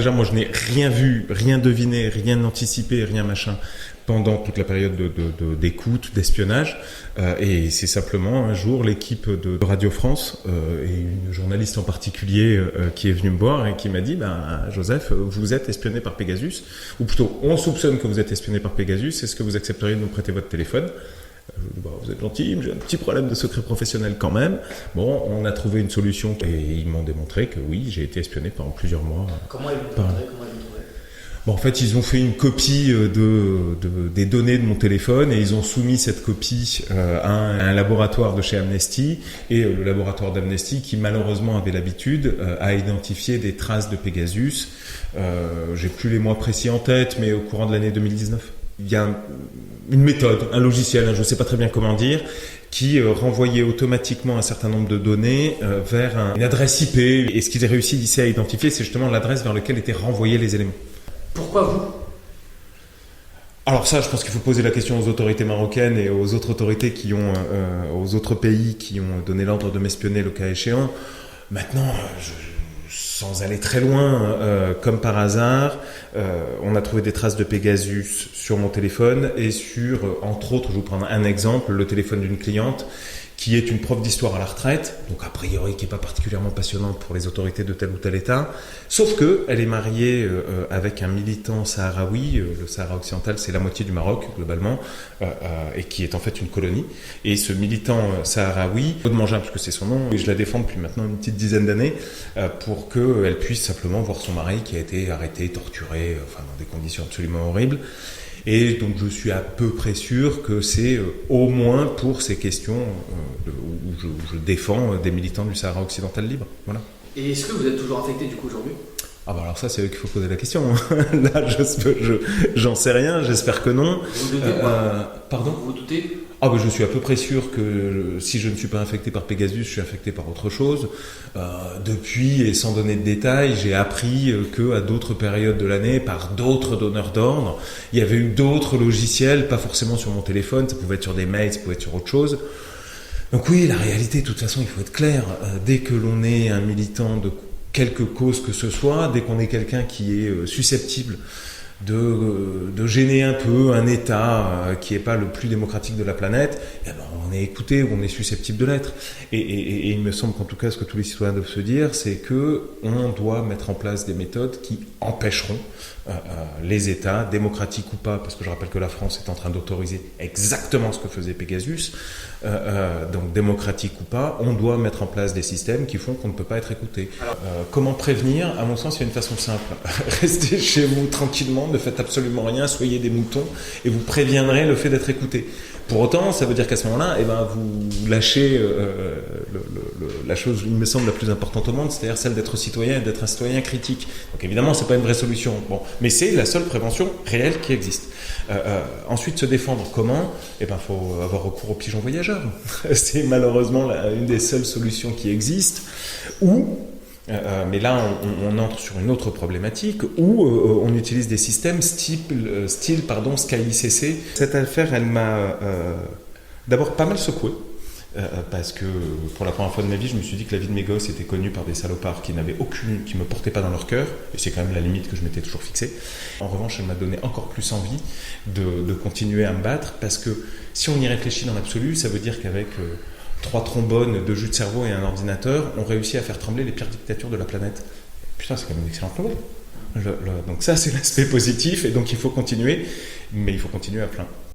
déjà, moi, je n'ai rien vu, rien deviné, rien anticipé, rien machin pendant toute la période d'écoute, d'espionnage. Et c'est simplement un jour l'équipe de Radio France et une journaliste en particulier qui est venue me voir et qui m'a dit Joseph, vous êtes espionné par Pegasus, ou plutôt on soupçonne que vous êtes espionné par Pegasus, est-ce que vous accepteriez de nous prêter votre téléphone? Je dis, vous êtes gentil, mais j'ai un petit problème de secret professionnel quand même. Bon, on a trouvé une solution et ils m'ont démontré que oui, j'ai été espionné pendant plusieurs mois. Comment ils l'ont trouvé? Bon, en fait, ils ont fait une copie des données de mon téléphone et ils ont soumis cette copie à un laboratoire de chez Amnesty, et le laboratoire d'Amnesty qui malheureusement avait l'habitude à identifier des traces de Pegasus. J'ai plus les mois précis en tête, mais au courant de l'année 2019. Il y a une méthode, un logiciel, je ne sais pas très bien comment dire, qui renvoyait automatiquement un certain nombre de données vers une adresse IP. Et ce qu'ils ont réussi ici à identifier, c'est justement l'adresse vers laquelle étaient renvoyés les éléments. Pourquoi vous? Alors ça, je pense qu'il faut poser la question aux autorités marocaines et aux autres autorités aux autres pays qui ont donné l'ordre de m'espionner le cas échéant. Maintenant, sans aller très loin, comme par hasard, on a trouvé des traces de Pegasus sur mon téléphone et sur, entre autres, je vais vous prendre un exemple, le téléphone d'une cliente qui est une prof d'histoire à la retraite, donc a priori qui n'est pas particulièrement passionnante pour les autorités de tel ou tel État, sauf qu'elle est mariée avec un militant sahraoui, le Sahara occidental c'est la moitié du Maroc globalement, et qui est en fait une colonie, et ce militant sahraoui, Aude Mangin puisque c'est son nom, et je la défends depuis maintenant une petite dizaine d'années, pour qu'elle puisse simplement voir son mari qui a été arrêté, torturé, enfin dans des conditions absolument horribles. Et donc je suis à peu près sûr que c'est au moins pour ces questions où je défends des militants du Sahara occidental libre. Voilà. Et est-ce que vous êtes toujours infecté du coup aujourd'hui? Ah bah alors ça c'est eux qu'il faut poser la question. Là j'en sais rien, j'espère que non. Vous doutez pardon? Vous doutez? Ah bah je suis à peu près sûr que si je ne suis pas infecté par Pegasus, je suis infecté par autre chose. Depuis, et sans donner de détails, j'ai appris qu'à d'autres périodes de l'année, par d'autres donneurs d'ordre, il y avait eu d'autres logiciels, pas forcément sur mon téléphone, ça pouvait être sur des mails, ça pouvait être sur autre chose. Donc oui, la réalité, de toute façon, il faut être clair. Dès que l'on est un militant de quelque cause que ce soit, dès qu'on est quelqu'un qui est susceptible de gêner un peu un État qui n'est pas le plus démocratique de la planète, on est écouté ou on est susceptible de l'être. Et il me semble qu'en tout cas, ce que tous les citoyens doivent se dire, c'est qu'on doit mettre en place des méthodes qui empêcheront les États, démocratiques ou pas, parce que je rappelle que la France est en train d'autoriser exactement ce que faisait Pegasus, donc démocratique ou pas, on doit mettre en place des systèmes qui font qu'on ne peut pas être écouté. Comment prévenir? À mon sens, il y a une façon simple. Restez chez vous tranquillement, ne faites absolument rien, soyez des moutons, et vous préviendrez le fait d'être écouté. Pour autant, ça veut dire qu'à ce moment-là, vous lâchez la chose, il me semble, la plus importante au monde, c'est-à-dire celle d'être citoyen et d'être un citoyen critique. Donc évidemment, c'est pas une vraie solution. Bon, mais c'est la seule prévention réelle qui existe. Ensuite, se défendre comment? Faut avoir recours aux pigeons voyageurs. C'est malheureusement une des seules solutions qui existent. Mais là, on entre sur une autre problématique où on utilise des systèmes style SkyICC. Cette affaire, elle m'a d'abord pas mal secoué. Parce que pour la première fois de ma vie, je me suis dit que la vie de mes gosses était connue par des salopards qui me portaient pas dans leur cœur, et c'est quand même la limite que je m'étais toujours fixée. En revanche, elle m'a donné encore plus envie de continuer à me battre, parce que si on y réfléchit dans l'absolu, ça veut dire qu'avec 3 trombones, 2 jus de cerveau et un ordinateur, on réussit à faire trembler les pires dictatures de la planète. Putain, c'est quand même une excellente nouvelle. Donc ça, c'est l'aspect positif, et donc il faut continuer, mais il faut continuer à plein.